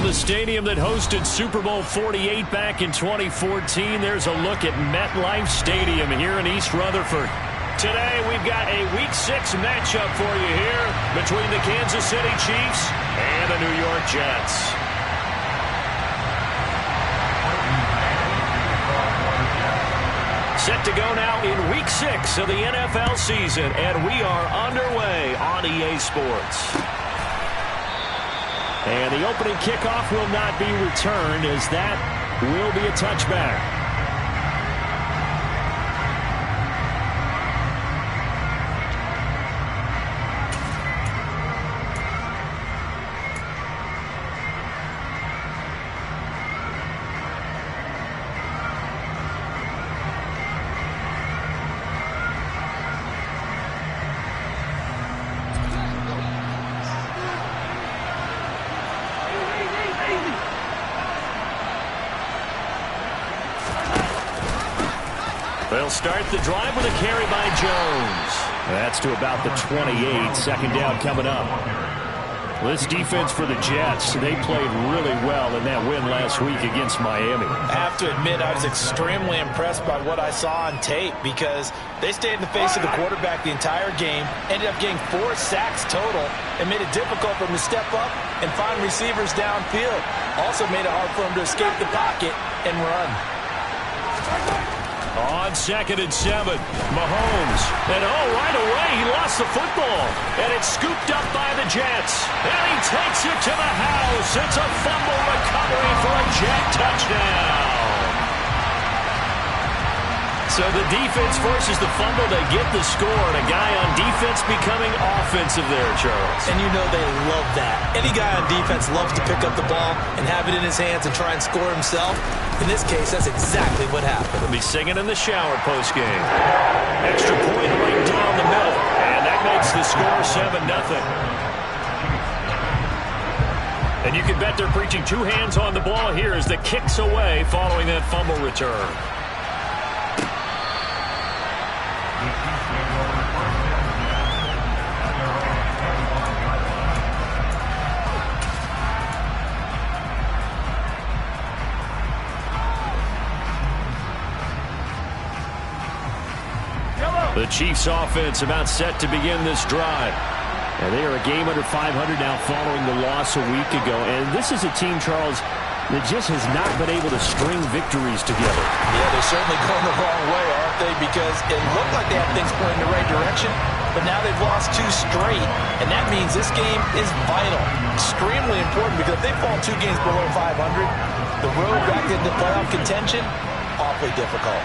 the stadium that hosted Super Bowl 48 back in 2014. There's a look at MetLife Stadium here in East Rutherford. Today we've got a Week 6 matchup for you here between the Kansas City Chiefs and the New York Jets. Set to go now in Week 6 of the NFL season, and we are underway on EA Sports. And the opening kickoff will not be returned, as that will be a touchback. They'll start the drive with a carry by Jones. That's to about the 28. Second down coming up. This defense for the Jets, they played really well in that win last week against Miami. I have to admit, I was extremely impressed by what I saw on tape because they stayed in the face of the quarterback the entire game, ended up getting 4 sacks total, and made it difficult for him to step up and find receivers downfield. Also made it hard for him to escape the pocket and run. On 2nd and 7, Mahomes. And right away he lost the football. And it's scooped up by the Jets. And he takes it to the house. It's a fumble recovery for a Jet touchdown. So the defense forces the fumble. They get the score. And a guy on defense becoming offensive there, Charles. And you know they love that. Any guy on defense loves to pick up the ball and have it in his hands and try and score himself. In this case, that's exactly what happened. He'll be singing in the shower post-game. Extra point right down the middle. And that makes the score 7-0. And you can bet they're preaching 2 hands on the ball here as the kick's away following that fumble return. The Chiefs offense about set to begin this drive. And they are a game under 500 now following the loss a week ago. And this is a team, Charles, that just has not been able to string victories together. Yeah, they're certainly going the wrong way, aren't they? Because it looked like they had things pointing in the right direction, but now they've lost 2 straight. And that means this game is vital. Extremely important, because if they fall 2 games below 500, the road back into playoff contention, awfully difficult.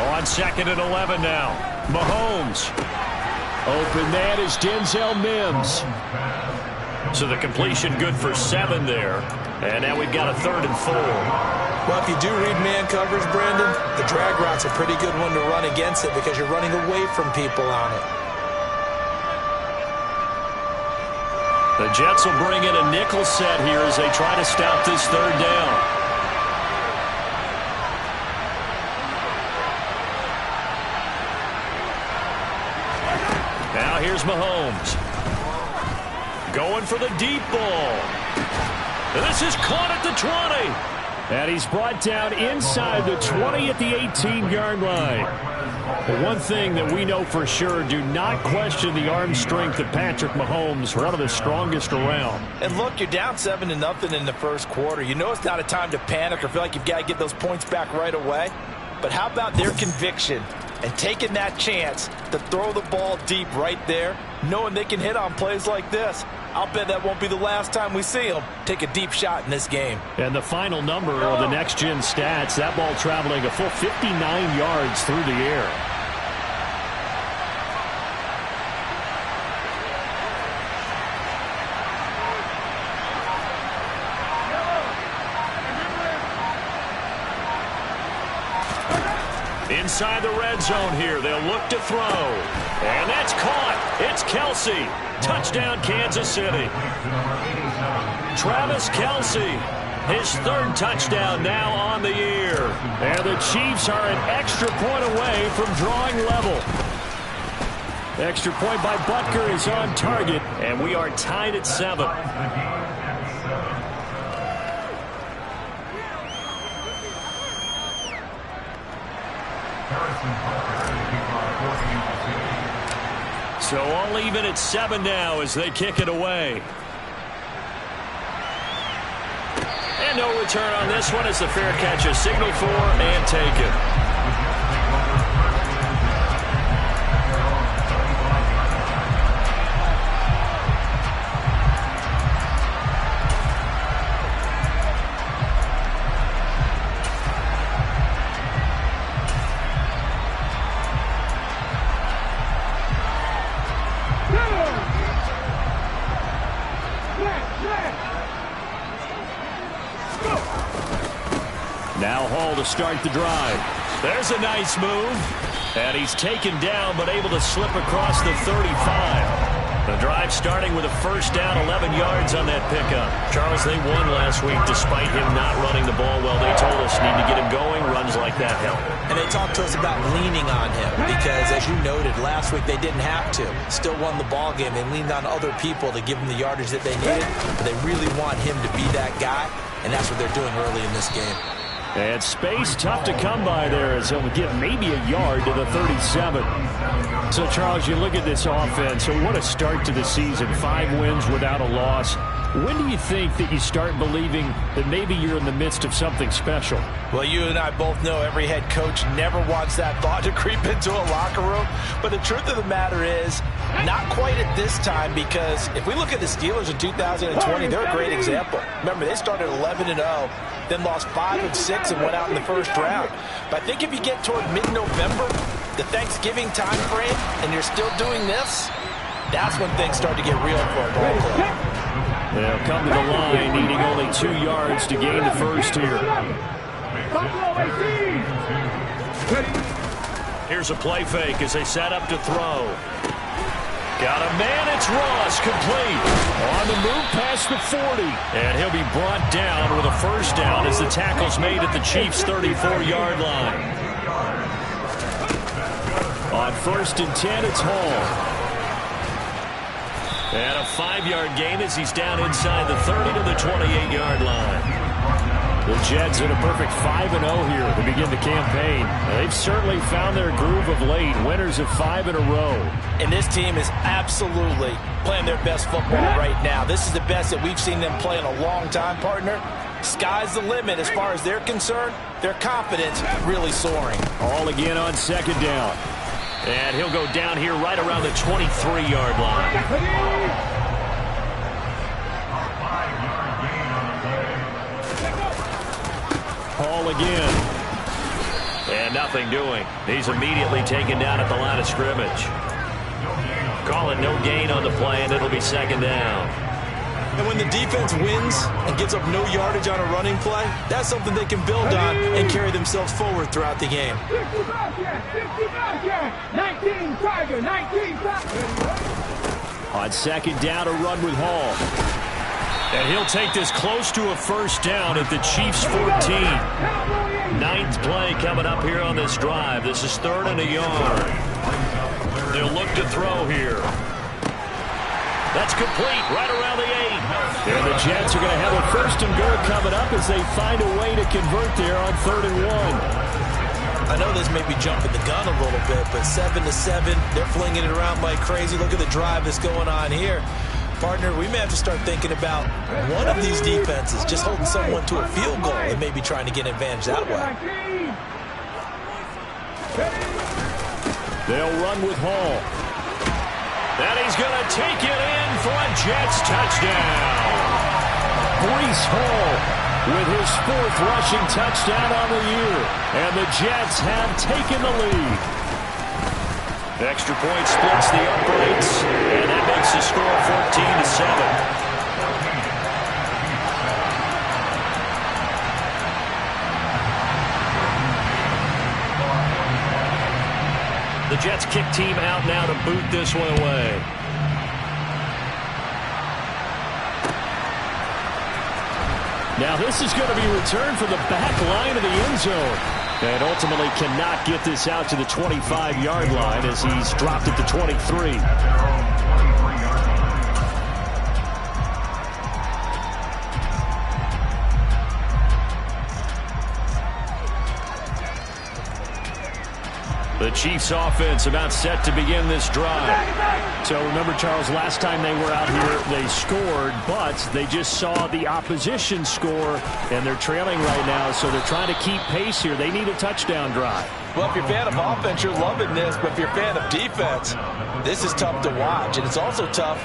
On 2nd and 11 now. Mahomes. Open man is Denzel Mims. So the completion good for 7 there. And now we've got a 3rd and 4. Well, if you do read man coverage, Brandon, the drag route's a pretty good one to run against it because you're running away from people on it. The Jets will bring in a nickel set here as they try to stop this 3rd down. Now here's Mahomes. Going for the deep ball. And this is caught at the 20. And he's brought down inside the 20 at the 18-yard line. But one thing that we know for sure, do not question the arm strength of Patrick Mahomes, one of the strongest around. And look, you're down 7-0 in the first quarter. You know it's not a time to panic or feel like you've got to get those points back right away. But how about their conviction and taking that chance to throw the ball deep right there, knowing they can hit on plays like this? I'll bet that won't be the last time we see them take a deep shot in this game. And the final number of the next-gen stats, that ball traveling a full 59 yards through the air. Inside the red zone here, they'll look to throw. And that's caught. It's Kelce. Touchdown, Kansas City. Travis Kelce, his 3rd touchdown now on the year. And the Chiefs are an extra point away from drawing level. Extra point by Butker is on target, and we are tied at 7. So all even at 7 now as they kick it away. And no return on this one as the fair catch is signaled for and taken. Now Hall to start the drive. There's a nice move. And he's taken down but able to slip across the 35. The drive starting with a first down, 11 yards on that pickup. Charles, they won last week despite him not running the ball well. They told us need to get him going. Runs like that help. And they talked to us about leaning on him because, as you noted, last week they didn't have to. Still won the ball game. They leaned on other people to give them the yardage that they needed. But they really want him to be that guy, and that's what they're doing early in this game. And space tough to come by there as he'll give maybe a yard to the 37. So, Charles, you look at this offense. So what a start to the season. 5 wins without a loss. When do you think that you start believing that maybe you're in the midst of something special? Well, you and I both know every head coach never wants that thought to creep into a locker room. But the truth of the matter is, not quite at this time, because if we look at the Steelers in 2020, they're a great example. Remember, they started 11-0, then lost 5 of 6 and went out in the first round. But I think if you get toward mid-November, the Thanksgiving time frame, and you're still doing this, that's when things start to get real for a ball club. They'll come to the line, needing only 2 yards to gain the first here. Here's a play fake as they set up to throw. Got a man, it's Ross, complete. On the move past the 40. And he'll be brought down with a first down as the tackle's made at the Chiefs' 34-yard line. On 1st and 10, it's Hall. And a 5-yard gain as he's down inside the 30 to the 28-yard line. The Jets in a perfect 5-0 here to begin the campaign. They've certainly found their groove of late, winners of 5 in a row. And this team is absolutely playing their best football right now. This is the best that we've seen them play in a long time, partner. Sky's the limit as far as they're concerned. Their confidence really soaring. All again on 2nd down. And he'll go down here right around the 23-yard line. Hall again. And nothing doing. He's immediately taken down at the line of scrimmage. Call it no gain on the play, and it'll be 2nd down. And when the defense wins and gives up no yardage on a running play, that's something they can build on and carry themselves forward throughout the game. 19 Tiger, 19 Tiger. On 2nd down, a run with Hall. And he'll take this close to a first down at the Chiefs' 14. 9th play coming up here on this drive. This is 3rd and a yard. They'll look to throw here. That's complete right around the 8. And the Jets are going to have a 1st and goal coming up as they find a way to convert there on 3rd and 1. I know this may be jumping the gun a little bit, but 7-7, they're flinging it around like crazy. Look at the drive that's going on here. Partner, we may have to start thinking about one of these defenses just holding someone to a field goal and maybe trying to get an advantage that way. They'll run with Hall. And he's going to take it in for a Jets touchdown. Breece Hall with his 4th rushing touchdown on the year. And the Jets have taken the lead. Extra point splits the uprights. And that makes the score 14-7. The Jets kick team out now to boot this one away. Now this is going to be returned from the back line of the end zone. And ultimately cannot get this out to the 25-yard line as he's dropped it to 23. The Chiefs offense about set to begin this drive. So remember, Charles, last time they were out here, they scored, but they just saw the opposition score, and they're trailing right now, so they're trying to keep pace here. They need a touchdown drive. Well, if you're a fan of offense, you're loving this, but if you're a fan of defense, this is tough to watch, and it's also tough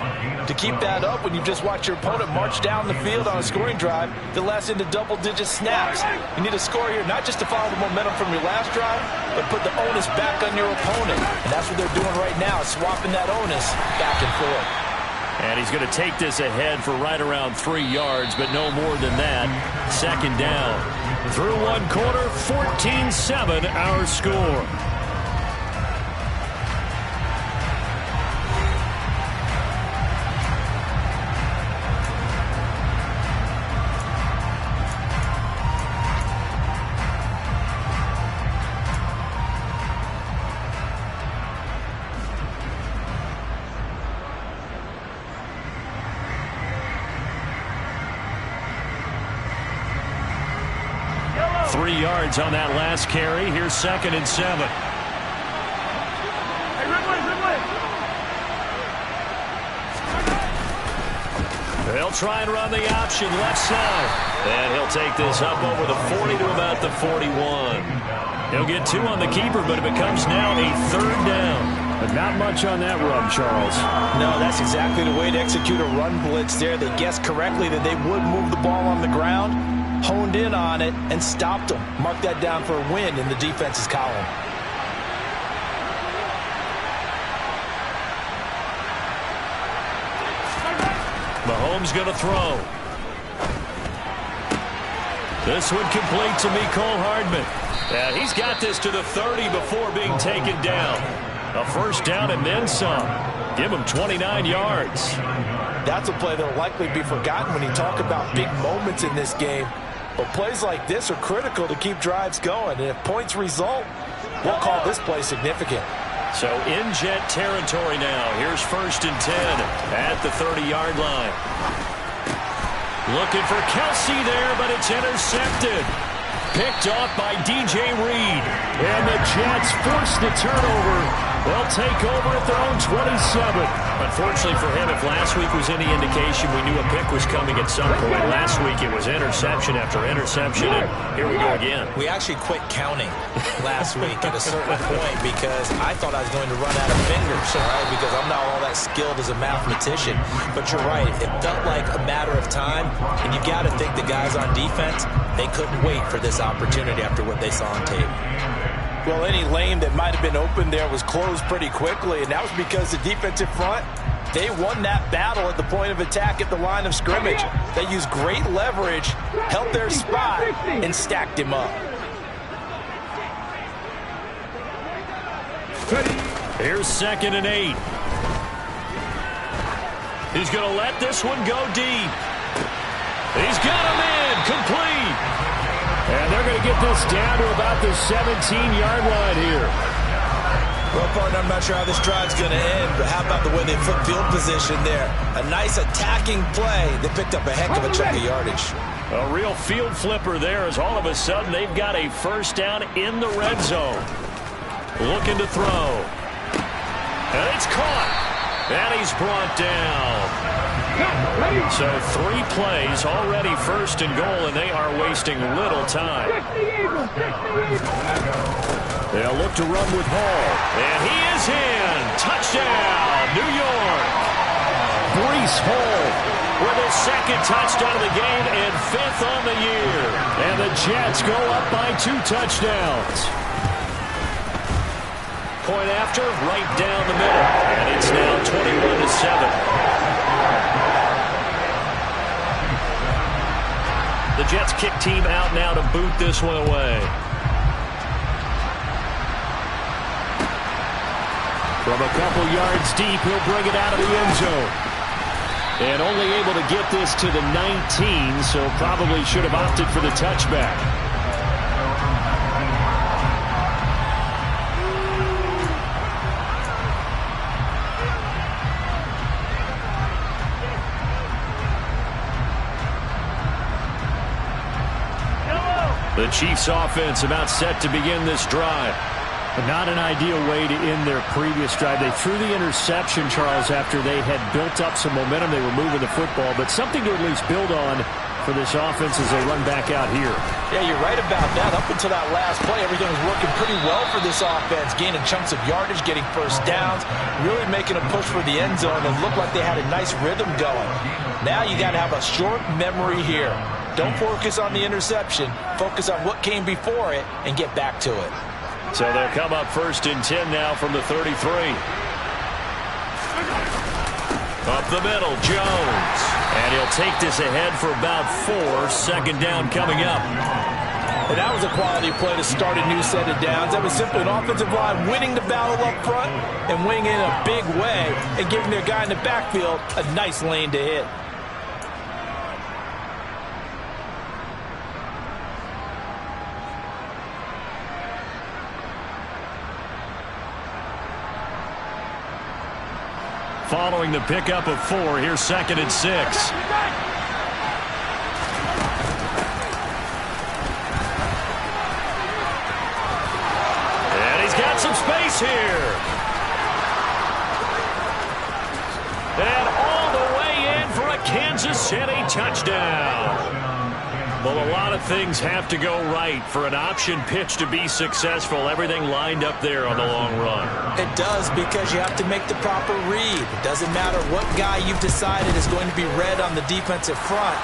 to keep that up when you just watch your opponent march down the field on a scoring drive that lasts into double-digit snaps. You need a score here, not just to follow the momentum from your last drive, but put the onus back on your opponent, and that's what they're doing right now, swapping that onus back and forth. And he's going to take this ahead for right around 3 yards, but no more than that. Second down. Through one quarter, 14-7 our score. On that last carry. Here's 2nd and 7. They'll try and run the option left side. And he'll take this up over the 40 to about the 41. He'll get 2 on the keeper, but it becomes now a 3rd down. But not much on that run, Charles. No, that's exactly the way to execute a run blitz there. They guessed correctly that they would move the ball on the ground, honed in on it, and stopped them. Mark that down for a win in the defense's column. Mahomes going to throw. This one complete to Mecole Hardman. And he's got this to the 30 before being taken down. A 1st down and then some. Give him 29 yards. That's a play that will likely be forgotten when you talk about big moments in this game. But plays like this are critical to keep drives going. And if points result, we'll call this play significant. So in Jet territory now. Here's 1st and 10 at the 30-yard line. Looking for Kelsey there, but it's intercepted. Picked off by DJ Reed. And the Jets force the turnover. They'll take over at their own 27. Unfortunately for him, if last week was any indication, we knew a pick was coming at some point. Last week it was interception after interception, and here we go again. We actually quit counting last week at a certain point because I thought I was going to run out of fingers, right? Because I'm not all that skilled as a mathematician. But you're right. It felt like a matter of time, and you got to think the guys on defense, they couldn't wait for this opportunity after what they saw on tape. Well, any lane that might have been open there was closed pretty quickly, and that was because the defensive front, they won that battle at the point of attack at the line of scrimmage. They used great leverage, held their spot, and stacked him up. Here's 2nd and 8. He's going to let this one go deep. He's got him in, complete. And they're going to get this down to about the 17-yard line here. Well, partner, I'm not sure how this drive's going to end, but how about the way they flip field position there? A nice attacking play. They picked up a heck of a chunk of yardage. A real field flipper there as all of a sudden they've got a 1st down in the red zone. Looking to throw. And it's caught. And he's brought down. So 3 plays already 1st and goal, and they are wasting little time. They'll look to run with Hall. And he is in. Touchdown, New York. Breece Hall with his 2nd touchdown of the game and 5th on the year. And the Jets go up by 2 touchdowns. Point after, right down the middle. And it's now 21-7. The Jets kick team out now to boot this one away. From a couple yards deep, he'll bring it out of the end zone. And only able to get this to the 19, so probably should have opted for the touchback. The Chiefs offense about set to begin this drive. But not an ideal way to end their previous drive. They threw the interception, Charles, after they had built up some momentum. They were moving the football, but something to at least build on for this offense as they run back out here. Yeah, you're right about that. Up until that last play, everything was working pretty well for this offense, gaining chunks of yardage, getting first downs, really making a push for the end zone, and looked like they had a nice rhythm going. Now you got to have a short memory here. Don't focus on the interception. Focus on what came before it and get back to it. So they'll come up 1st and 10 now from the 33. Up the middle, Jones. And he'll take this ahead for about 4. 2nd down coming up. And that was a quality play to start a new set of downs. That was simply an offensive line winning the battle up front and winning in a big way and giving their guy in the backfield a nice lane to hit. Following the pickup of 4, here's 2nd and 6. And he's got some space here. And all the way in for a Kansas City touchdown. Well, a lot of things have to go right for an option pitch to be successful. Everything lined up there on the long run. It does, because you have to make the proper read. It doesn't matter what guy you've decided is going to be read on the defensive front.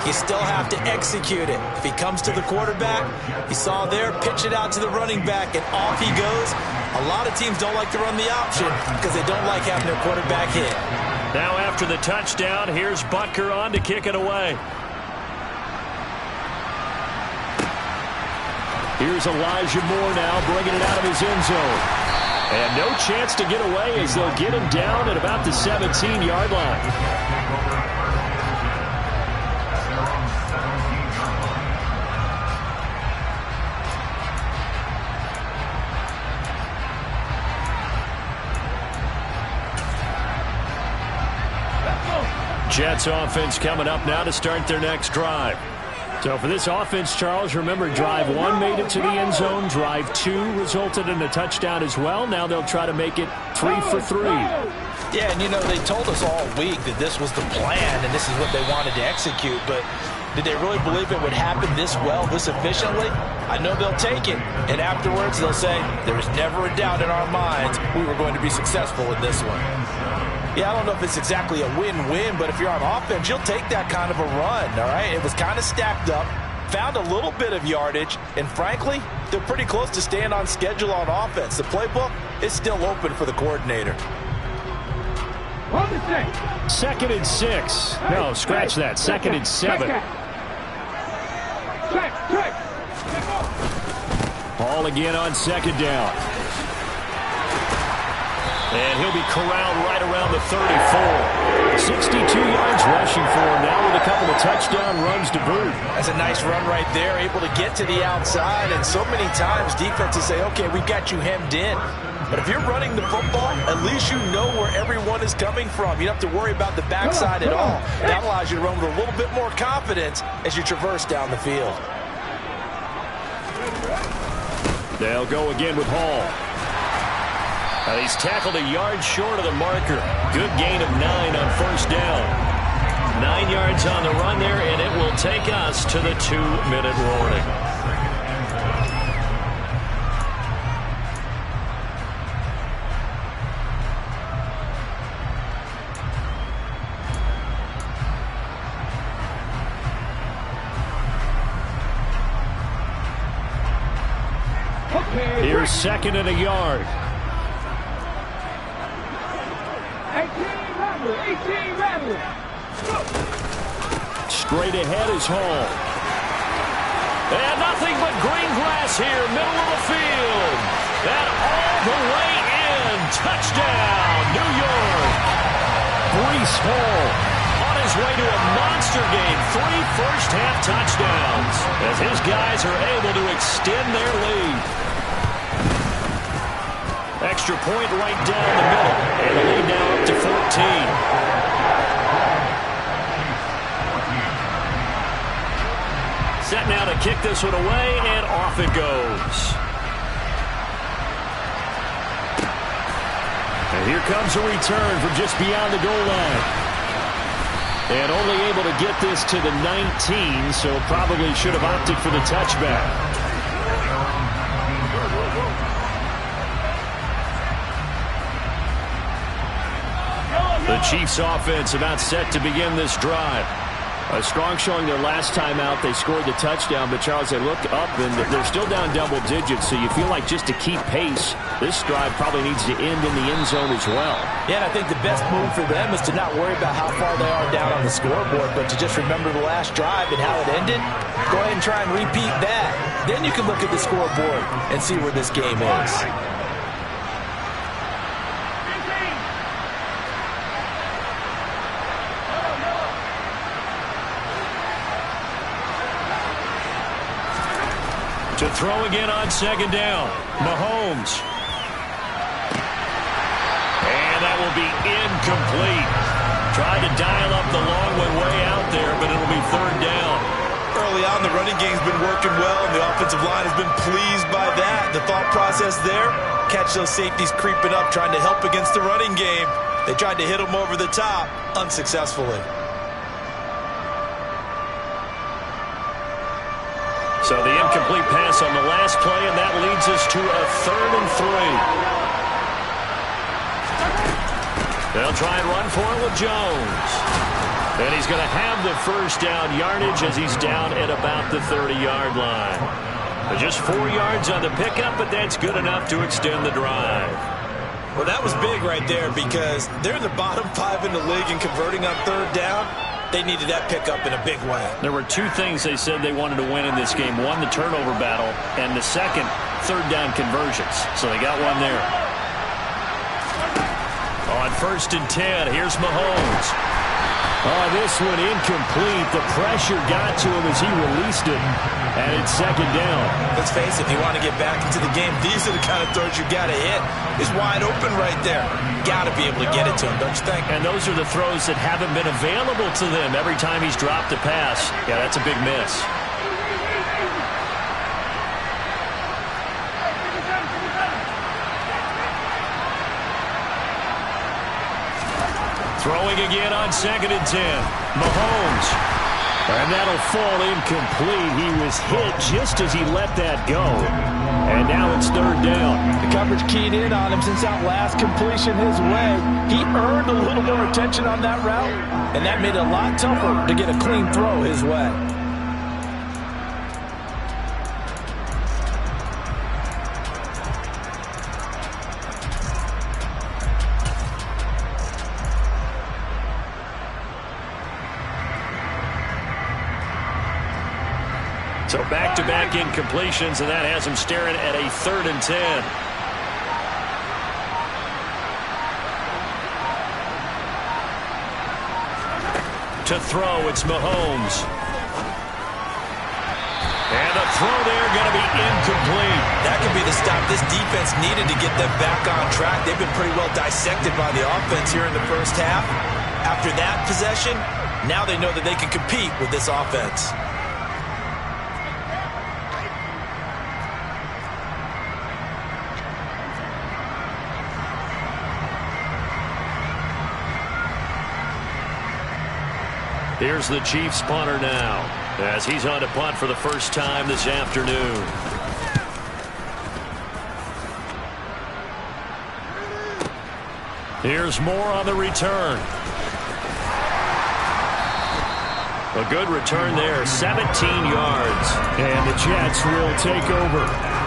You still have to execute it. If he comes to the quarterback, you saw there, pitch it out to the running back, and off he goes. A lot of teams don't like to run the option because they don't like having their quarterback hit. Now after the touchdown, here's Butker on to kick it away. Here's Elijah Moore now bringing it out of his end zone. And no chance to get away as they'll get him down at about the 17-yard line. Jets offense coming up now to start their next drive. So for this offense, Charles, remember drive 1 made it to the end zone. Drive 2 resulted in a touchdown as well. Now they'll try to make it 3 for 3. Yeah, and you know, they told us all week that this was the plan and this is what they wanted to execute, but did they really believe it would happen this well, this efficiently? I know they'll take it, and afterwards they'll say, there was never a doubt in our minds we were going to be successful in this one. Yeah, I don't know if it's exactly a win-win, but if you're on offense, you'll take that kind of a run, all right? It was kind of stacked up, found a little bit of yardage, and frankly, they're pretty close to staying on schedule on offense. The playbook is still open for the coordinator. 2nd and 6. No, scratch that. 2nd and 7. Ball again on 2nd down. And he'll be corralled right around the 34. 62 yards rushing for him now with a couple of touchdown runs to boot. That's a nice run right there, able to get to the outside. And so many times defenses say, okay, we've got you hemmed in. But if you're running the football, at least you know where everyone is coming from. You don't have to worry about the backside at all. That allows you to run with a little bit more confidence as you traverse down the field. They'll go again with Hall. Now he's tackled a yard short of the marker. Good gain of 9 on 1st down. 9 yards on the run there, and it will take us to the 2-minute warning. Here's 2nd and a yard. 18 Rattler. Straight ahead is Hall. And nothing but green grass here, middle of the field. And all the way in. Touchdown, New York. Breece Hall on his way to a monster game. 3 first-half touchdowns as his guys are able to extend their lead. Extra point right down the middle. And the lead now up to 14. Set now to to kick this one away, and off it goes. And here comes a return from just beyond the goal line. And only able to get this to the 19, so probably should have opted for the touchback. The Chiefs offense about set to begin this drive. A strong showing their last time out. They scored the touchdown, but Charles, they look up and they're still down double digits, so you feel like just to keep pace, this drive probably needs to end in the end zone as well. Yeah, and I think the best move for them is to not worry about how far they are down on the scoreboard, but to just remember the last drive and how it ended. Go ahead and try and repeat that. Then you can look at the scoreboard and see where this game is. To throw again on second down. Mahomes. And that will be incomplete. Tried to dial up the long one way out there, but it'll be third down. Early on, the running game's been working well, and the offensive line has been pleased by that. The thought process there, catch those safeties creeping up, trying to help against the running game. They tried to hit them over the top, unsuccessfully. So the incomplete pass on the last play, and that leads us to a 3rd and 3. They'll try and run for it with Jones. And he's going to have the first down yardage as he's down at about the 30-yard line. But just 4 yards on the pickup, but that's good enough to extend the drive. Well, that was big right there because they're in the bottom 5 in the league in converting on third down. They needed that pickup in a big way. There were 2 things they said they wanted to win in this game. One, the turnover battle, and the second, third down conversions. So they got one there. On 1st and 10, here's Mahomes. Oh, this one incomplete. The pressure got to him as he released it. And it's second down. Let's face it, if you want to get back into the game, these are the kind of throws you got to hit. It's wide open right there. Got to be able to get it to him, don't you think? And those are the throws that haven't been available to them every time he's dropped a pass. Yeah, that's a big miss. Throwing again on 2nd and 10. Mahomes. And that'll fall incomplete. He was hit just as he let that go. And now it's 3rd down. The coverage keyed in on him since that last completion his way. He earned a little more attention on that route, and that made it a lot tougher to get a clean throw his way. So back-to-back incompletions, and that has him staring at a 3rd and 10. To throw, it's Mahomes. And the throw there going to be incomplete. That could be the stop this defense needed to get them back on track. They've been pretty well dissected by the offense here in the first half. After that possession, now they know that they can compete with this offense. Here's the Chiefs punter now as he's on to punt for the first time this afternoon. Here's Moore on the return. A good return there, 17 yards. And the Jets will take over.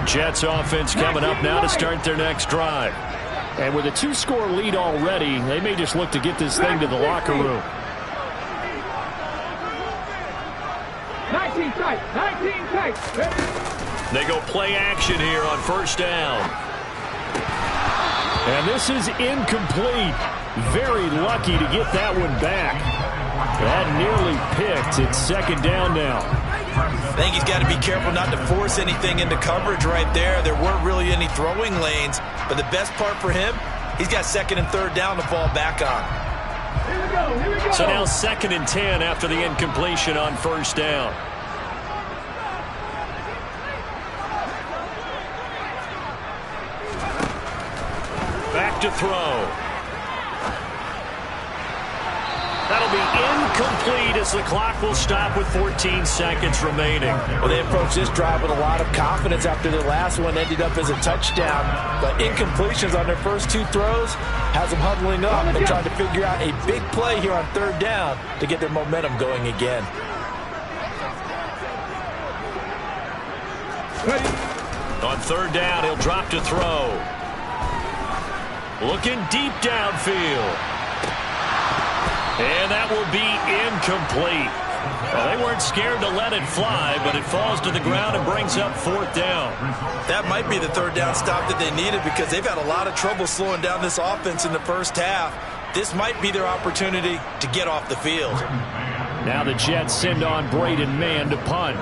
Jets offense coming up now to start their next drive. And with a 2-score lead already, they may just look to get this thing to the locker room. 19 tight, 19 tight. They go play action here on 1st down. And this is incomplete. Very lucky to get that one back. That nearly picked. It's second down now. I think he's got to be careful not to force anything into coverage right there. There weren't really any throwing lanes, but the best part for him, he's got second and third down to fall back on. Here we go. So now second and 10 after the incompletion on first down. Back to throw. That'll be incomplete as the clock will stop with 14 seconds remaining. Well, they approached this drive with a lot of confidence after their last one ended up as a touchdown. But incompletions on their first two throws has them huddling up and trying to figure out a big play here on third down to get their momentum going again. On third down, he'll drop to throw. Looking deep downfield. And that will be incomplete. Well, they weren't scared to let it fly, but it falls to the ground and brings up fourth down. That might be the third down stop that they needed because they've had a lot of trouble slowing down this offense in the first half. This might be their opportunity to get off the field. Now the Jets send on Braden Mann to punt.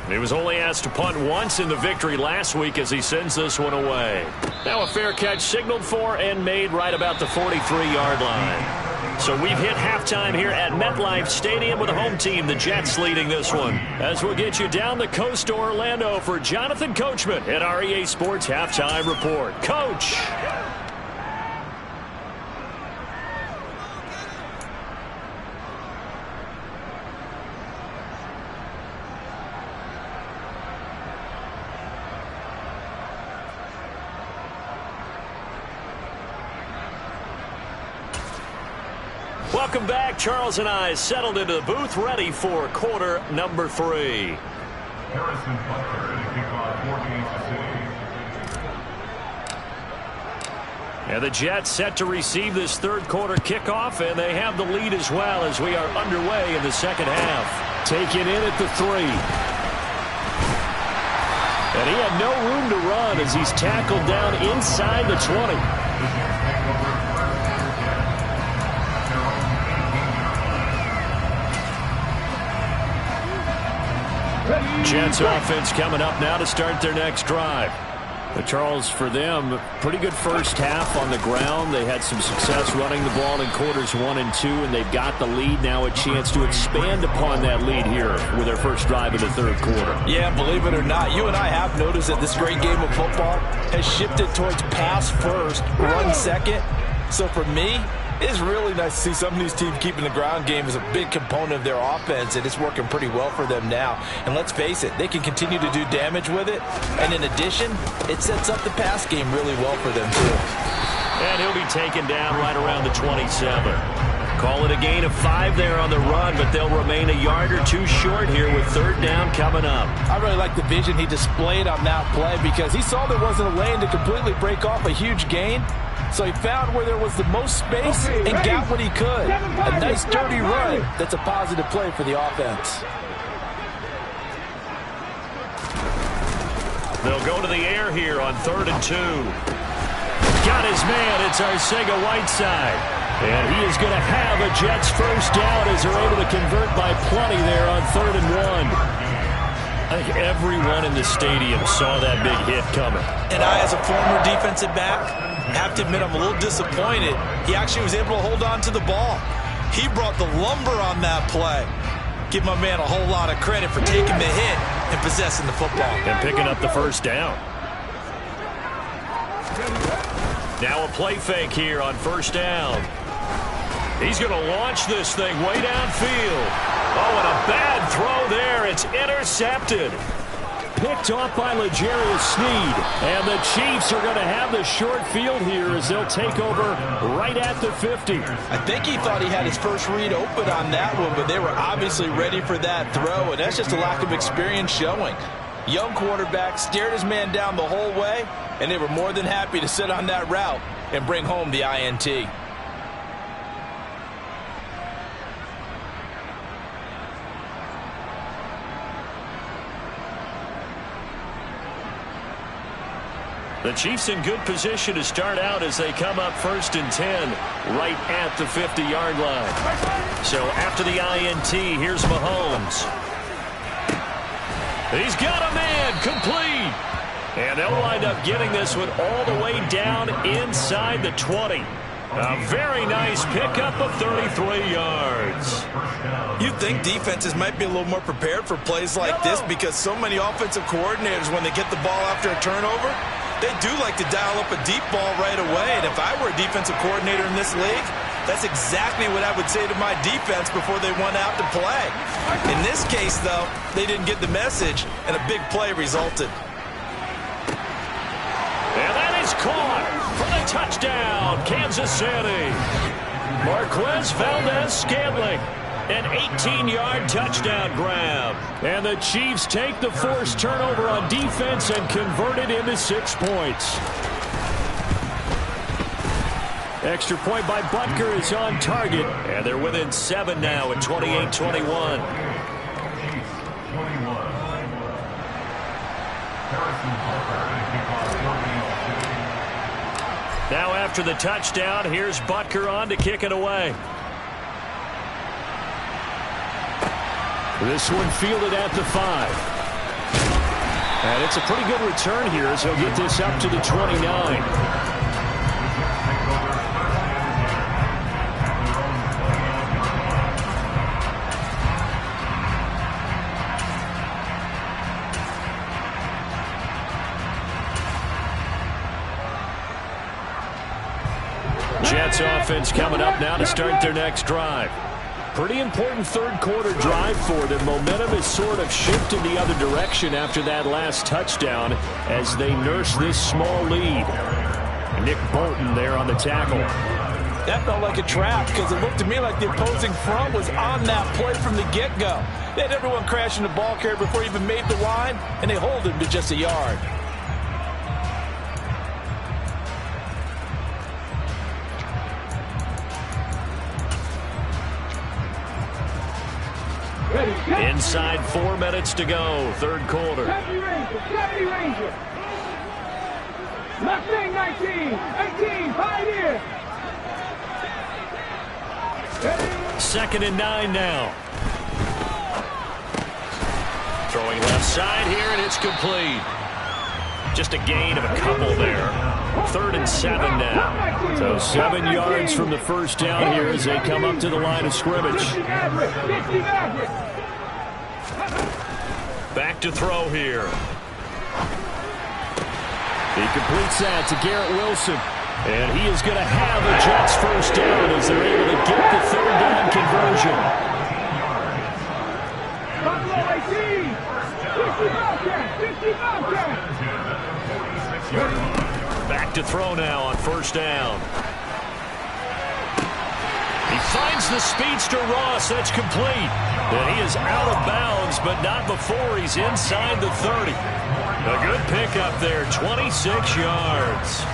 He was only asked to punt once in the victory last week as he sends this one away. Now a fair catch signaled for and made right about the 43-yard line. So we've hit halftime here at MetLife Stadium with the home team, the Jets, leading this one. As we'll get you down the coast to Orlando for Jonathan Coachman at our EA Sports Halftime Report. Coach! Welcome back. Charles and I settled into the booth, ready for quarter number 3. Harrison Butker in a kickoff, 14-6. And the Jets set to receive this third quarter kickoff, and they have the lead as well as we are underway in the second half. Taken in at the 3. And he had no room to run as he's tackled down inside the 20. Jets offense coming up now to start their next drive. But Charles, for them, pretty good first half on the ground. They had some success running the ball in quarters 1 and 2, and they've got the lead now, a chance to expand upon that lead here with their first drive of the third quarter. Yeah, believe it or not, you and I have noticed that this great game of football has shifted towards pass first, run second. So for me, it's really nice to see some of these teams keeping the ground game as a big component of their offense, and it's working pretty well for them now. And let's face it, they can continue to do damage with it. And in addition, it sets up the pass game really well for them, too. And he'll be taken down right around the 27. Call it a gain of 5 there on the run, but they'll remain a yard or two short here with third down coming up. I really like the vision he displayed on that play because he saw there wasn't a lane to completely break off a huge gain. So he found where there was the most space and got what he could. A nice dirty run that's a positive play for the offense. They'll go to the air here on 3rd and 2. Got his man. It's Arcega-Whiteside. And he is going to have a Jets first down as they're able to convert by plenty there on 3rd and 1. I think everyone in the stadium saw that big hit coming. And I, as a former defensive back, have to admit I'm a little disappointed. He actually was able to hold on to the ball. He brought the lumber on that play. Give my man a whole lot of credit for taking the hit and possessing the football. And picking up the first down. Now a play fake here on first down. He's going to launch this thing way downfield. Oh, and a bad throw there. It's intercepted. Picked off by L'Jarius Sneed. And the Chiefs are going to have the short field here as they'll take over right at the 50. I think he thought he had his first read open on that one, but they were obviously ready for that throw, and that's just a lack of experience showing. Young quarterback stared his man down the whole way, and they were more than happy to sit on that route and bring home the INT. The Chiefs in good position to start out as they come up 1st and 10 right at the 50-yard line. So after the INT, here's Mahomes. He's got a man, complete. And they'll wind up getting this one all the way down inside the 20. A very nice pickup of 33 yards. You'd think defenses might be a little more prepared for plays like this because so many offensive coordinators, when they get the ball after a turnover, they do like to dial up a deep ball right away. And if I were a defensive coordinator in this league, that's exactly what I would say to my defense before they went out to play. In this case, though, they didn't get the message, and a big play resulted. And that is caught for the touchdown, Kansas City. Marquez Valdez-Scantling, an 18-yard touchdown grab. And the Chiefs take the forced turnover on defense and convert it into 6 points. Extra point by Butker is on target, and they're within 7 now at 28-21. Now after the touchdown, here's Butker on to kick it away. This one fielded at the 5. And it's a pretty good return here as he'll get this up to the 29. Jets offense coming up now to start their next drive. Pretty important third quarter drive for them. Momentum is sort of shifted the other direction after that last touchdown as they nurse this small lead. Nick Bolton there on the tackle. That felt like a trap because it looked to me like the opposing front was on that play from the get-go. They had everyone crashing the ball carrier before he even made the line, and they hold him to just a yard. Inside 4 minutes to go, third quarter. Deputy Ranger. Mustang 19, 18, Pioneer. 2nd and 9 now. Throwing left side here, and it's complete. Just a gain of a couple there. 3rd and 7 now. So 7 yards from the first down here as they come up to the line of scrimmage. Back to throw here. He completes that to Garrett Wilson. And he is going to have a Jets first down as they're able to get the 3rd down conversion. Back to throw now on first down. He finds the speedster Ross. That's complete. And he is out of bounds, but not before he's inside the 30. A good pickup there, 26 yards.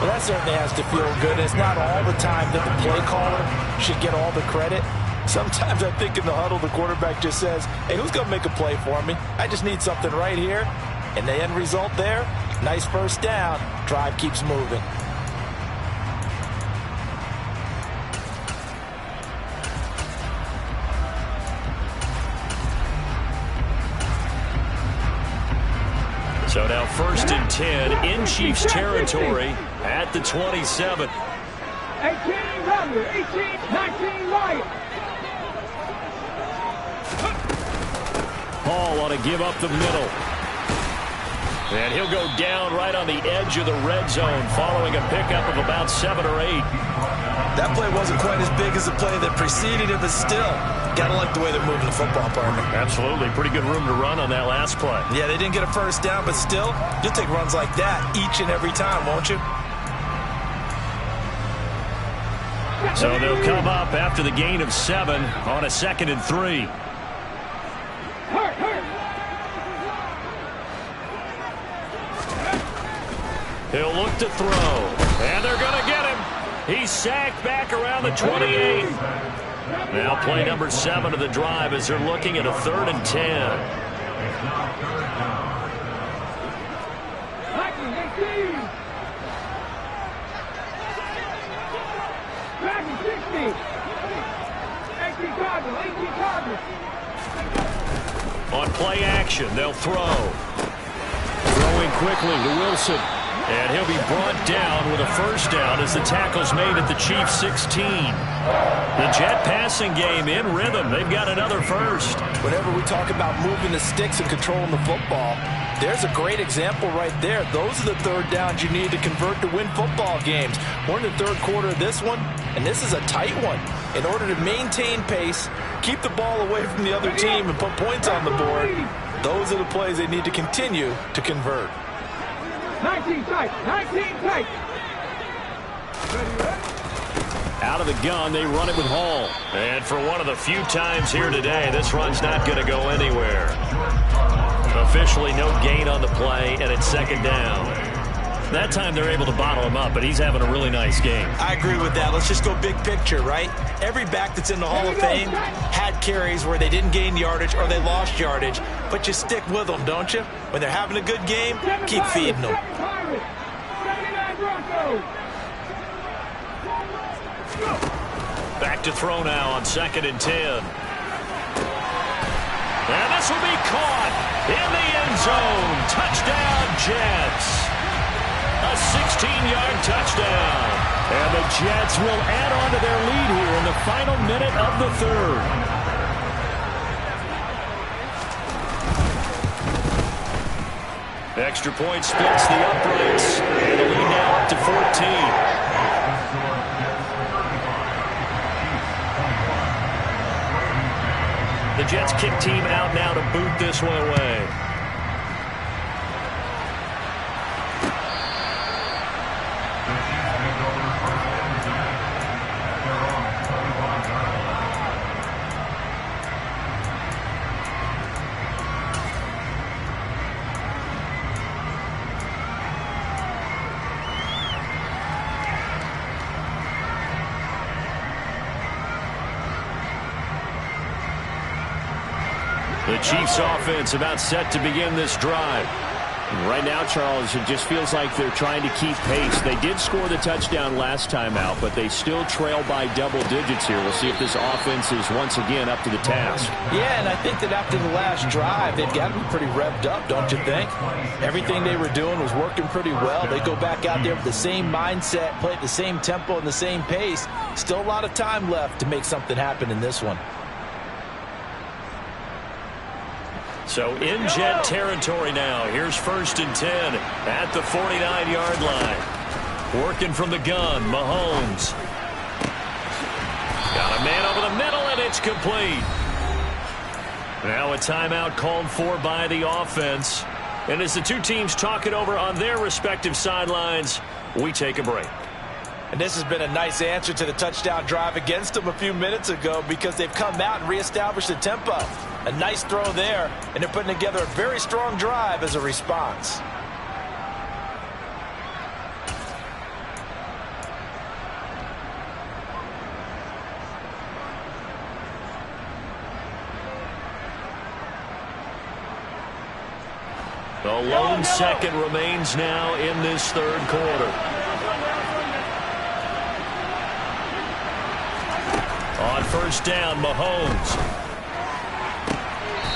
Well, that certainly has to feel good. It's not all the time that the play caller should get all the credit. Sometimes I think in the huddle, the quarterback just says, hey, who's going to make a play for me? I just need something right here. And the end result there, nice first down. Drive keeps moving. So now 1st and 10 in Chiefs territory at the 27. 18 Rattler, 18, 19 Wyatt. Hall ought to give up the middle. And he'll go down right on the edge of the red zone following a pickup of about 7 or 8. That play wasn't quite as big as the play that preceded it, but still, gotta like the way they're moving the football, partner. Absolutely. Pretty good room to run on that last play. Yeah, they didn't get a first down, but still, you'll take runs like that each and every time, won't you? So they'll come up after the gain of 7 on a 2nd and 3. He'll look to throw, and they're going to get him. He's sacked back around the 28. Now play number 7 of the drive as they're looking at a 3rd and 10. On play action, they'll throw. Throwing quickly to Wilson. And he'll be brought down with a first down as the tackle's made at the Chiefs' 16. The Jet passing game in rhythm. They've got another first. Whenever we talk about moving the sticks and controlling the football, there's a great example right there. Those are the third downs you need to convert to win football games. We're in the third quarter of this one, and this is a tight one. In order to maintain pace, keep the ball away from the other team, and put points on the board, those are the plays they need to continue to convert. 19 tight, 19 tight. Out of the gun, they run it with Hall. And for one of the few times here today, this run's not going to go anywhere. Officially no gain on the play, and it's second down. That time they're able to bottle him up, but he's having a really nice game. I agree with that. Let's just go big picture, right? Every back that's in the Hall of Fame had carries where they didn't gain yardage or they lost yardage, but you stick with them, don't you? When they're having a good game, keep feeding them. Back to throw now on 2nd and 10. And this will be caught in the end zone. Touchdown, Jets. A 16-yard touchdown. And the Jets will add on to their lead here in the final minute of the third. Extra point splits the uprights. And the lead now up to 14. The Jets kick team out now to boot this one away. The Chiefs offense about set to begin this drive. Right now, Charles, it just feels like they're trying to keep pace. They did score the touchdown last time out, but they still trail by double digits here. We'll see if this offense is once again up to the task. Yeah, and I think that after the last drive, they've got to be pretty revved up, don't you think? Everything they were doing was working pretty well. They go back out there with the same mindset, play at the same tempo and the same pace. Still a lot of time left to make something happen in this one. So in Jet territory now. Here's 1st and 10 at the 49-yard line. Working from the gun, Mahomes. Got a man over the middle, and it's complete. Now a timeout called for by the offense. And as the two teams talk it over on their respective sidelines, we take a break. And this has been a nice answer to the touchdown drive against them a few minutes ago because they've come out and reestablished the tempo. A nice throw there, and they're putting together a very strong drive as a response. The lone second remains now in this third quarter. On 1st down, Mahomes.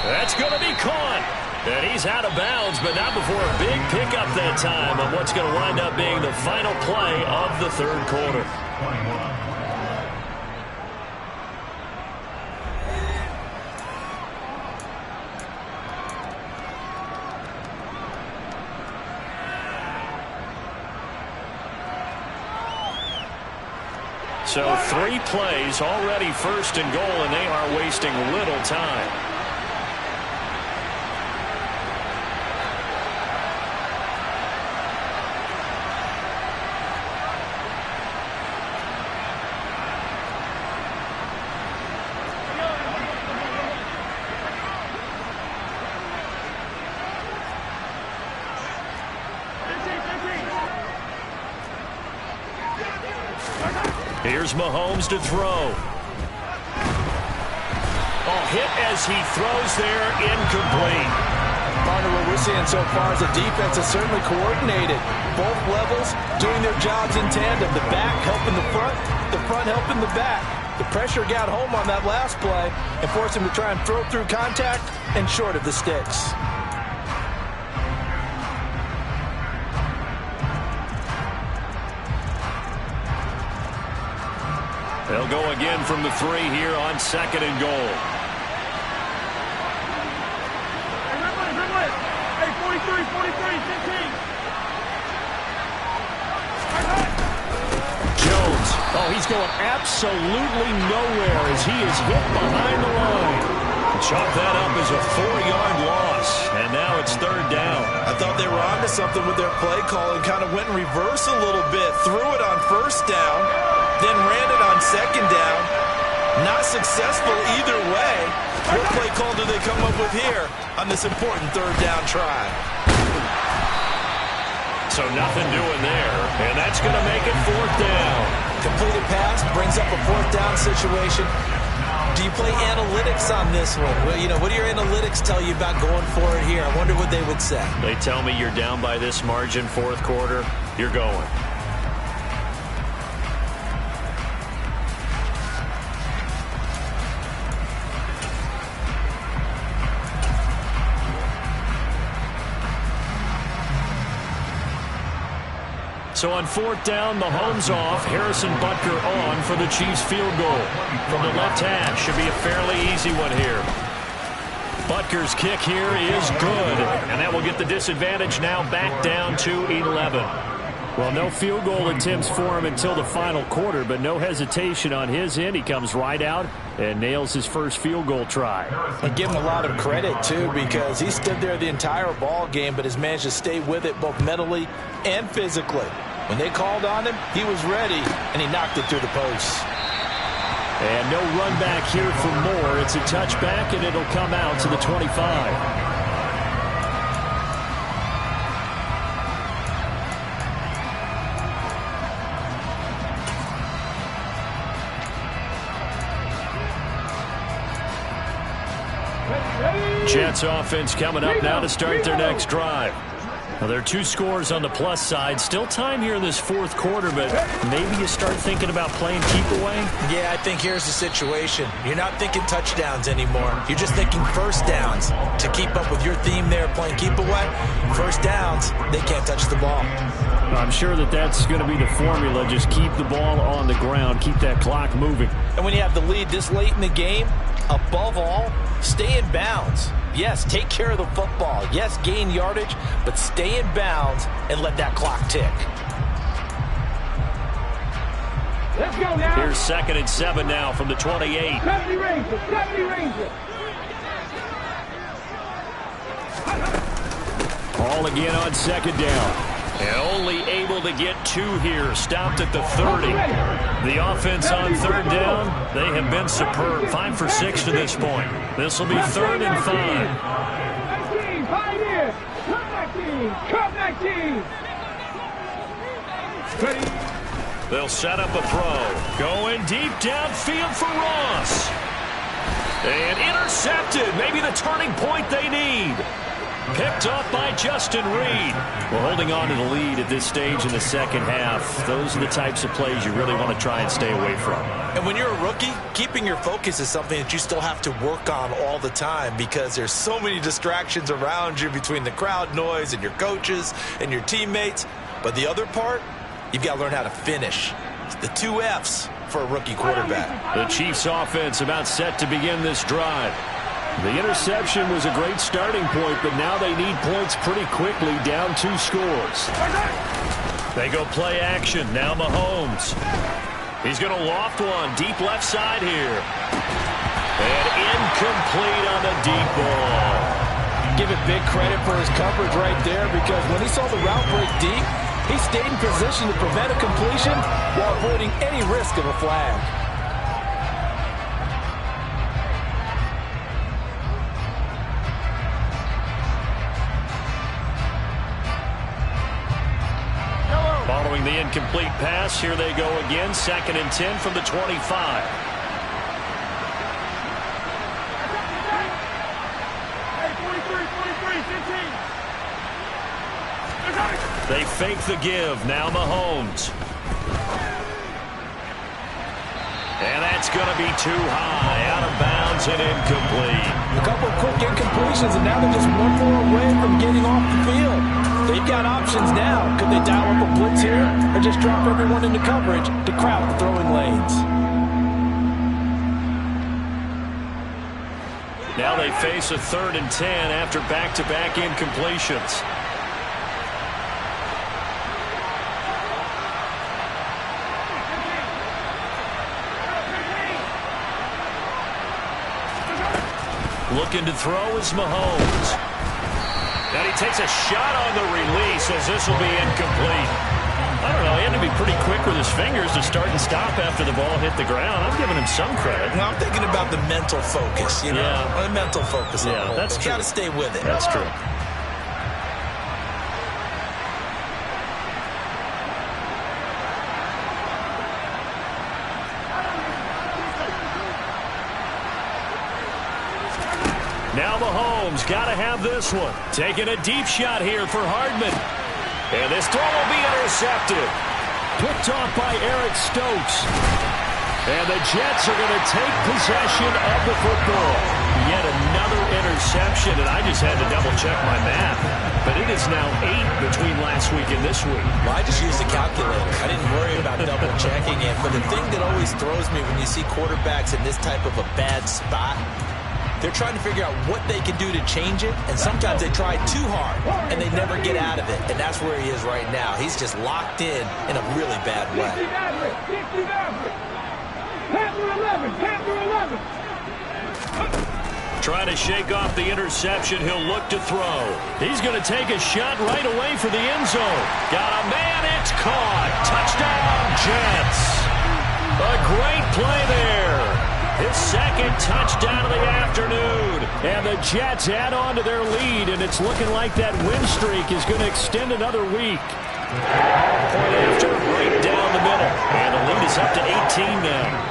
That's going to be caught. And he's out of bounds, but not before a big pickup that time on what's going to wind up being the final play of the third quarter. So 3 plays, already 1st and goal, and they are wasting little time. Here's Mahomes to throw. Oh, hit as he throws there, incomplete. Partner, what we're seeing so far is the defense is certainly coordinated. Both levels doing their jobs in tandem. The back helping the front helping the back. The pressure got home on that last play and forced him to try and throw through contact and short of the sticks. They'll go again from the 3 here on 2nd and goal. Hey, 43, 15. Jones. Oh, he's going absolutely nowhere as he is hit behind the line. Chalk that up as a 4-yard loss, and now it's 3rd down. I thought they were onto something with their play call and kind of went in reverse a little bit. Threw it on 1st down, then ran it on 2nd down. Not successful either way. What play call do they come up with here on this important 3rd down try? So nothing doing there, and that's going to make it 4th down. Completed pass brings up a 4th down situation. Do you play analytics on this one? Well, you know, what do your analytics tell you about going for it here? I wonder what they would say. They tell me you're down by this margin 4th quarter, you're going. So on 4th down, Mahomes off, Harrison Butker on for the Chiefs field goal. From the left hash, should be a fairly easy one here. Butker's kick here is good, and that will get the disadvantage now back down to 11. Well, no field goal attempts for him until the final quarter, but no hesitation on his end. He comes right out and nails his first field goal try. And give him a lot of credit, too, because he stood there the entire ball game, but has managed to stay with it both mentally and physically. When they called on him, he was ready, and he knocked it through the posts. And no run back here for Moore. It's a touchback, and it'll come out to the 25. Jets offense coming up now to start their next drive. Well, there are 2 scores on the plus side. Still time here in this 4th quarter, but maybe you start thinking about playing keep away? Yeah, I think here's the situation. You're not thinking touchdowns anymore. You're just thinking 1st downs. To keep up with your theme there, playing keep away, 1st downs, they can't touch the ball. I'm sure that's going to be the formula. Just keep the ball on the ground. Keep that clock moving. And when you have the lead this late in the game, above all, stay in bounds. Yes, take care of the football. Yes, gain yardage, but stay in bounds and let that clock tick. Let's go now. Here's 2nd and 7 now from the 28. 70 Rangers. All again on 2nd down. And only able to get 2 here. Stopped at the 30. The offense on 3rd down, they have been superb. 5 for 6 to this point. This will be 3rd and 5. 19, 5 years. Come back team. They'll set up a throw. Going deep downfield for Ross. And intercepted. Maybe the turning point they need. Picked off by Justin Reed. Well, holding on to the lead at this stage in the 2nd half, those are the types of plays you really want to try and stay away from. And when you're a rookie, keeping your focus is something that you still have to work on all the time because there's so many distractions around you between the crowd noise and your coaches and your teammates. But the other part, you've got to learn how to finish. It's the 2 F's for a rookie quarterback. The Chiefs offense about set to begin this drive. The interception was a great starting point, but now they need points pretty quickly, down 2 scores. They go play action. Now Mahomes. He's going to loft one. Deep left side here. And incomplete on the deep ball. Give it big credit for his coverage right there because when he saw the route break deep, he stayed in position to prevent a completion while avoiding any risk of a flag. Following the incomplete pass, here they go again. 2nd and 10 from the 25. They fake the give. Now Mahomes. And that's going to be too high, out of bounds and incomplete. A couple of quick incompletions, and now they're just one more away from getting off the field. They've got options now. Could they dial up a blitz here or just drop everyone into coverage to crowd the throwing lanes? Now they face a 3rd and 10 after back-to-back incompletions. Looking to throw is Mahomes. And he takes a shot on the release as this will be incomplete. I don't know, he had to be pretty quick with his fingers to start and stop after the ball hit the ground. I'm giving him some credit. Now I'm thinking about the mental focus, you know? Yeah. The mental focus. Yeah, that's true. You got to stay with it. That's true. Now Mahomes got to have this one. Taking a deep shot here for Hardman. And this throw will be intercepted. Picked off by Eric Stokes. And the Jets are going to take possession of the football. Yet another interception, and I just had to double-check my math. But it is now 8 between last week and this week. Well, I just used a calculator. I didn't worry about double-checking it. But the thing that always throws me when you see quarterbacks in this type of a bad spot, they're trying to figure out what they can do to change it, and sometimes they try too hard, and they never get out of it, and that's where he is right now. He's just locked in a really bad way. Trying to shake off the interception, he'll look to throw. He's going to take a shot right away for the end zone. Got a man, it's caught. Touchdown, Jets. A great play there. His second touchdown of the afternoon. And the Jets add on to their lead, and it's looking like that win streak is going to extend another week. Point after, right down the middle. And the lead is up to 18 now.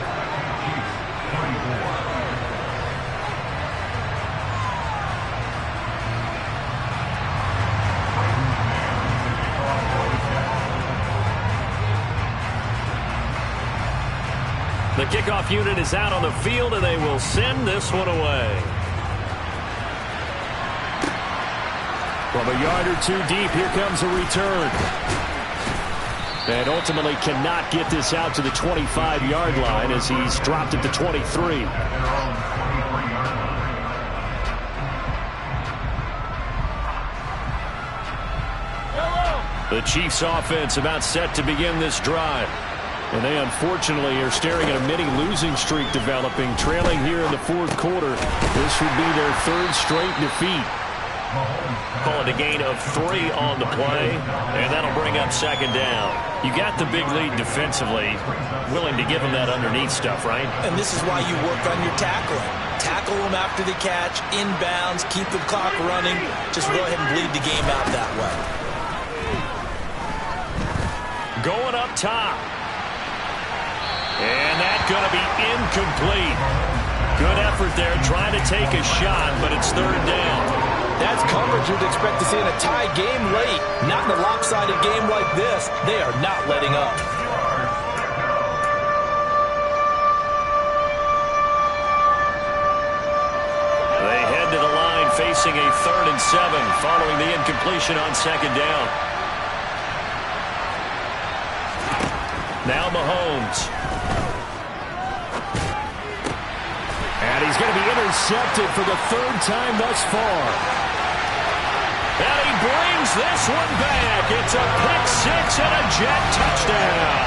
The kickoff unit is out on the field, and they will send this one away. From a yard or two deep, here comes a return. And ultimately cannot get this out to the 25-yard line as he's dropped it to 23. The Chiefs offense about set to begin this drive. And they unfortunately are staring at a mini losing streak developing, trailing here in the 4th quarter. This would be their 3rd straight defeat. Call it a gain of 3 on the play, and that'll bring up 2nd down. You got the big lead defensively, willing to give them that underneath stuff, right? And this is why you work on your tackling. Tackle them after the catch, inbounds, keep the clock running. Just go ahead and bleed the game out that way. Going up top. And that's going to be incomplete. Good effort there trying to take a shot, but it's 3rd down. That's coverage you'd expect to see in a tie game late. Not in a lopsided game like this. They are not letting up. They head to the line facing a 3rd and 7 following the incompletion on 2nd down. Now Mahomes. And he's going to be intercepted for the 3rd time thus far. And he brings this one back. It's a pick-6 and a Jet touchdown.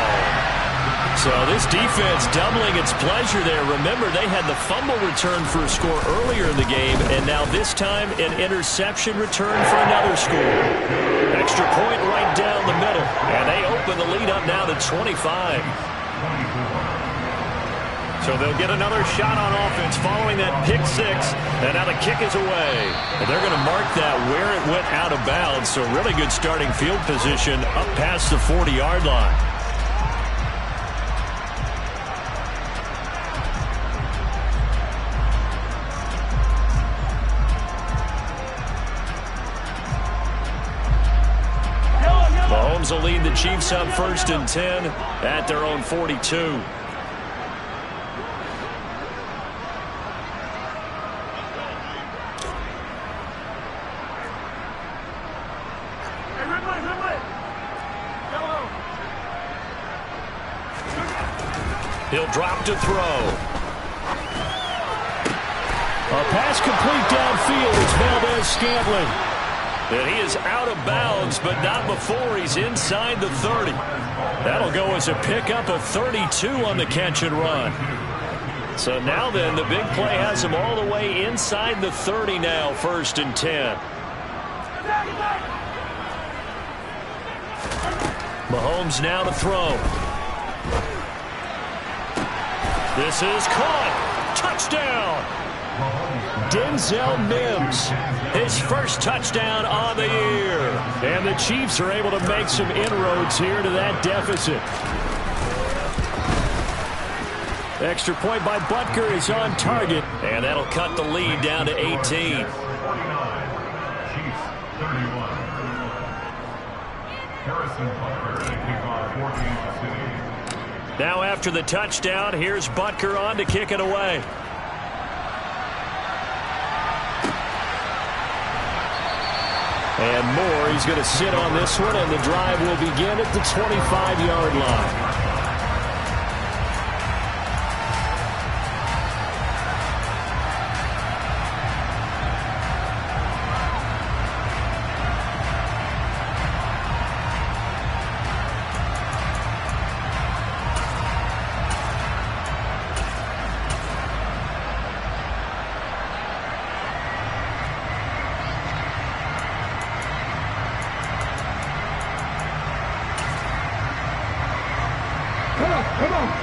So this defense doubling its pleasure there. Remember, they had the fumble return for a score earlier in the game, and now this time an interception return for another score. Extra point right down the middle, and they open the lead up now to 25. So they'll get another shot on offense following that pick-6, and now the kick is away. And they're going to mark that where it went out of bounds, so really good starting field position up past the 40-yard line. Mahomes will lead the Chiefs up 1st and 10 at their own 42. He'll drop to throw. A pass complete downfield. It's Valdez-Scantling. And he is out of bounds, but not before he's inside the 30. That'll go as a pickup of 32 on the catch and run. So now then, the big play has him all the way inside the 30 now, 1st and 10. Mahomes now to throw. This is caught. Touchdown. Denzel Mims, his first touchdown on the year. And the Chiefs are able to make some inroads here to that deficit. Extra point by Butker is on target, and that'll cut the lead down to 18. 49, Chiefs 31. Harrison Butker, a kickoff for Kansas City. Now after the touchdown, here's Butker on to kick it away. And Moore, he's going to sit on this one, and the drive will begin at the 25-yard line.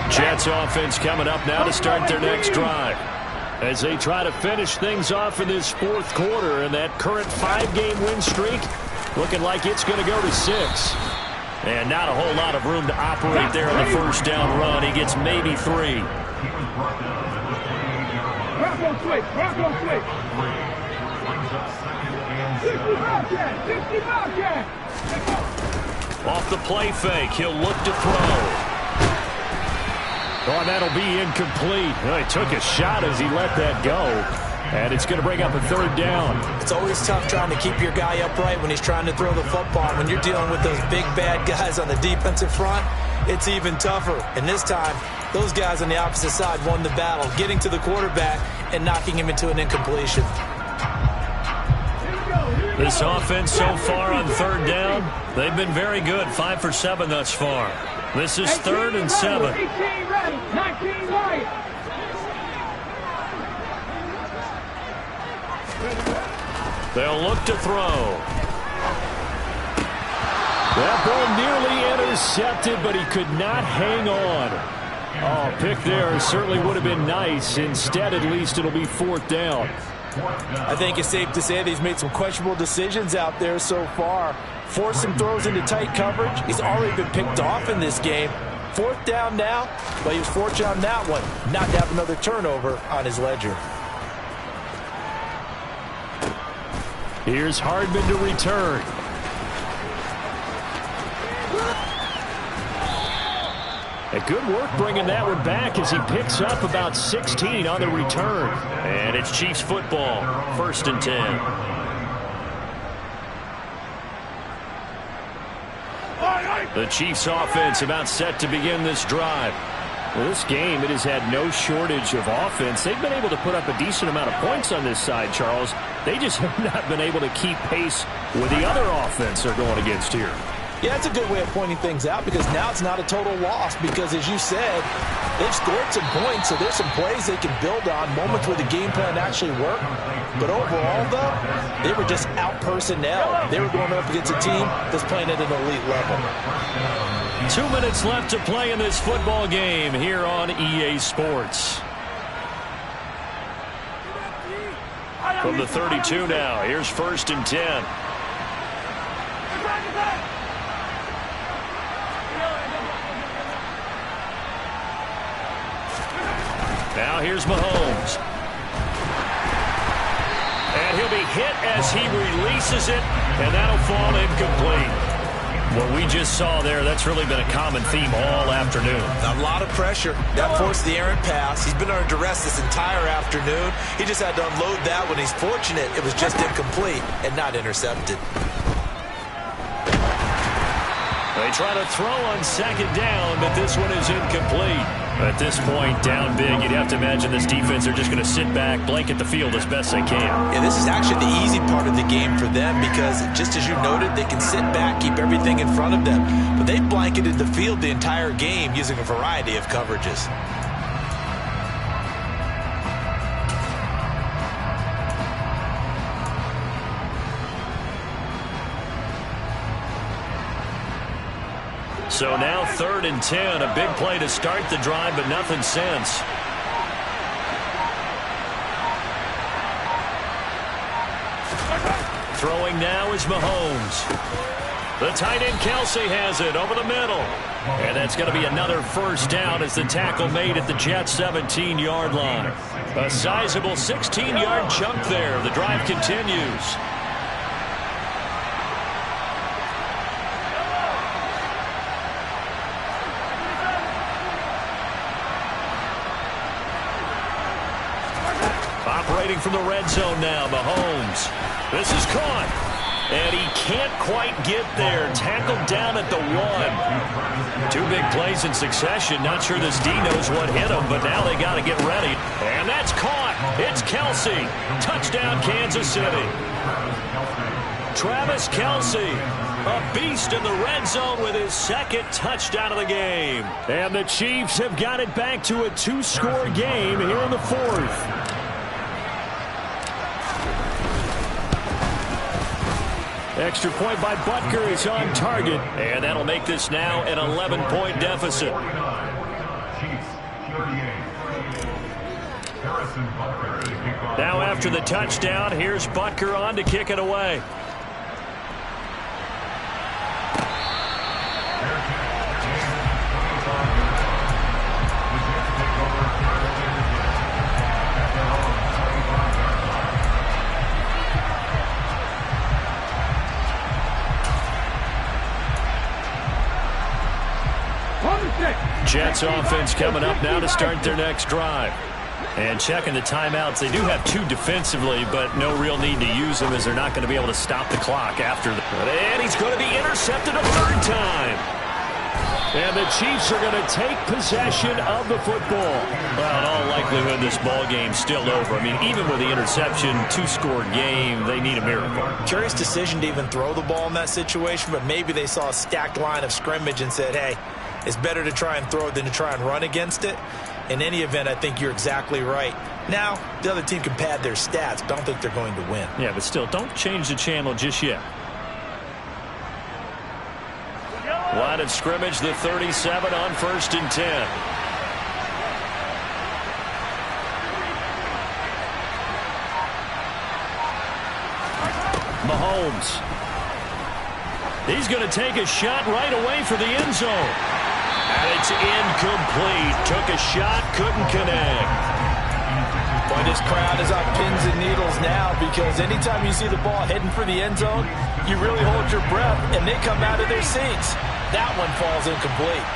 Jets offense coming up now to start their next drive as they try to finish things off in this 4th quarter, and that current 5-game win streak looking like it's going to go to 6. And not a whole lot of room to operate there on the first down run. He gets maybe 3. Bronco switch. 60 Bobcat. Off the play fake, he'll look to throw. Oh, that'll be incomplete. Well, he took a shot as he let that go. And it's going to bring up a 3rd down. It's always tough trying to keep your guy upright when he's trying to throw the football. When you're dealing with those big, bad guys on the defensive front, it's even tougher. And this time, those guys on the opposite side won the battle, getting to the quarterback and knocking him into an incompletion. This offense so far on 3rd down, they've been very good. 5 for 7 thus far. This is 3rd and 7. 18 ready, 19 right. They'll look to throw. That ball nearly intercepted, but he could not hang on. Oh, pick there certainly would have been nice. Instead, at least it'll be 4th down. I think it's safe to say that he's made some questionable decisions out there so far. Forced some throws into tight coverage. He's already been picked off in this game. 4th down now, but he was fortunate on that one not to have another turnover on his ledger. Here's Hardman to return. A good work bringing that one back as he picks up about 16 on the return. And it's Chiefs football, 1st and 10. The Chiefs offense about set to begin this drive. Well, this game, it has had no shortage of offense. They've been able to put up a decent amount of points on this side, Charles. They just have not been able to keep pace with the other offense they're going against here. Yeah, it's a good way of pointing things out because now it's not a total loss because, as you said, they've scored some points, so there's some plays they can build on, moments where the game plan actually worked. But overall, though, they were just out-personnel. They were going up against a team that's playing at an elite level. 2 minutes left to play in this football game here on EA Sports. From the 32 now, here's 1st and 10. Now here's Mahomes. And he'll be hit as he releases it, and that'll fall incomplete. What we just saw there, that's really been a common theme all afternoon. A lot of pressure. That forced the errant pass. He's been under duress this entire afternoon. He just had to unload that one. He's fortunate it was just incomplete and not intercepted. They They try to throw on second down, but this one is incomplete. At this point, down big, you'd have to imagine this defense are just going to sit back, blanket the field as best they can. Yeah, this is actually the easy part of the game for them because, just as you noted, they can sit back, keep everything in front of them. But they've blanketed the field the entire game using a variety of coverages. So now 3rd and 10, a big play to start the drive, but nothing since. Throwing now is Mahomes. The tight end Kelce has it over the middle. And that's going to be another first down as the tackle made at the Jets' 17-yard line. A sizable 16-yard chunk there. The drive continues. Operating from the red zone now, Mahomes. This is caught. And he can't quite get there. Tackled down at the 1. 2 big plays in succession. Not sure this D knows what hit him, but now they got to get ready. And that's caught. It's Kelce. Touchdown, Kansas City. Travis Kelce, a beast in the red zone with his 2nd touchdown of the game. And the Chiefs have got it back to a 2-score game here in the 4th. Extra point by Butker is on target, and that'll make this now an 11-point deficit. Now after the touchdown, here's Butker on to kick it away. Jets offense coming up now to start their next drive. And checking the timeouts. They do have 2 defensively, but no real need to use them as they're not going to be able to stop the clock after the... And he's going to be intercepted a 3rd time. And the Chiefs are going to take possession of the football. Well, in all likelihood, this ball game's still over. I mean, even with the interception, 2-score game, they need a miracle. Curious decision to even throw the ball in that situation, but maybe they saw a stacked line of scrimmage and said, hey, it's better to try and throw it than to try and run against it. In any event, I think you're exactly right. Now, the other team can pad their stats, but I don't think they're going to win. Yeah, but still, don't change the channel just yet. Line of scrimmage, the 37 on 1st and 10. Mahomes. He's going to take a shot right away for the end zone. And it's incomplete. Took a shot, couldn't connect. Boy, this crowd is on pins and needles now because anytime you see the ball heading for the end zone, you really hold your breath, and they come out of their seats. That one falls incomplete.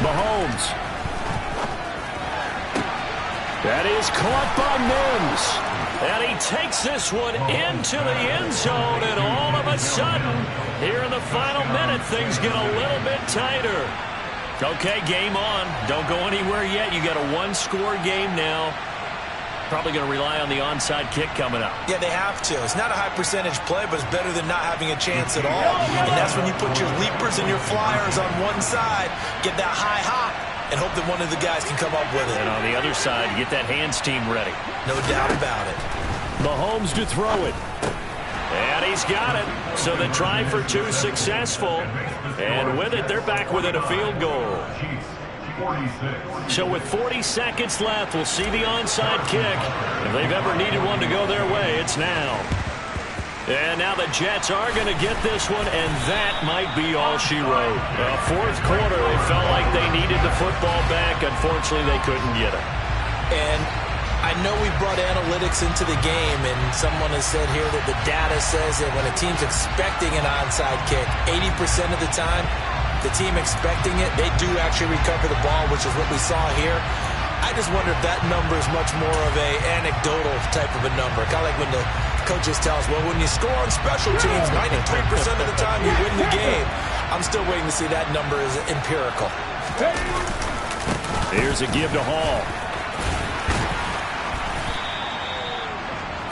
Mahomes. That is caught by Mims. And he takes this one into the end zone, and all of a sudden, here in the final minute, things get a little bit tighter. Okay, game on. Don't go anywhere yet. You got a 1-score game now. Probably going to rely on the onside kick coming up. Yeah, they have to. It's not a high percentage play, but it's better than not having a chance at all. And that's when you put your leapers and your flyers on one side, get that high hop, and hope that one of the guys can come up with it. And on the other side, get that hands team ready. No doubt about it. Mahomes to throw it. And he's got it. So the try for 2 successful. And with it, they're back within a field goal. So with 40 seconds left, we'll see the onside kick. If they've ever needed one to go their way, it's now. And now the Jets are going to get this one, and that might be all she wrote. Fourth quarter, they felt like they needed the football back. Unfortunately, they couldn't get it. And I know we brought analytics into the game, and someone has said here that the data says that when a team's expecting an onside kick, 80% of the time, the team expecting it, they do actually recover the ball, which is what we saw here. I just wonder if that number is much more of a anecdotal type of a number. Kind of like when the coaches tell us, well, when you score on special teams, 93% of the time you win the game. I'm still waiting to see that number is empirical. Here's a give to Hall.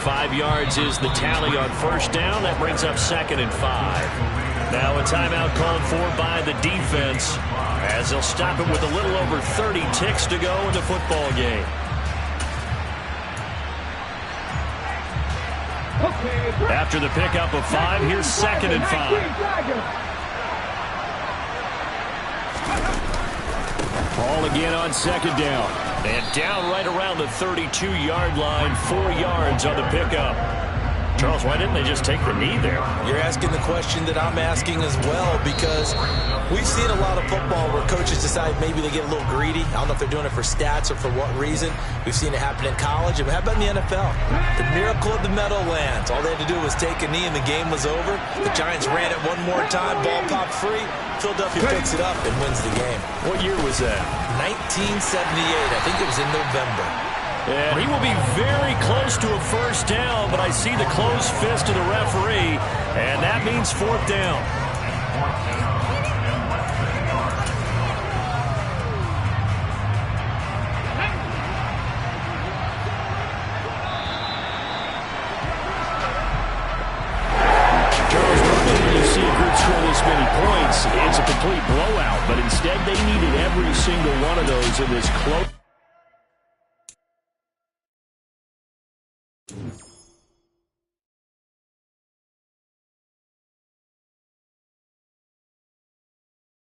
5 yards is the tally on first down. That brings up 2nd and 5. Now a timeout called for by the defense as they'll stop it with a little over 30 ticks to go in the football game. After the pickup of 5, here's 2nd and 5. Hall again on 2nd down. And down right around the 32-yard line, 4 yards on the pickup. Charles, why didn't they just take the knee there? You're asking the question that I'm asking as well, because we've seen a lot of football where coaches decide maybe they get a little greedy. I don't know if they're doing it for stats or for what reason. We've seen it happen in college. And how about in the NFL? The miracle of the Meadowlands. All they had to do was take a knee and the game was over. The Giants ran it one more time. Ball popped free. Philadelphia picks it up and wins the game. What year was that? 1978. I think it was in November. And he will be very close to a first down, but I see the closed fist of the referee, and that means 4th down. Charles, normally when you see a group score this many points, it's a complete blowout, but instead they needed every single one of those in this close.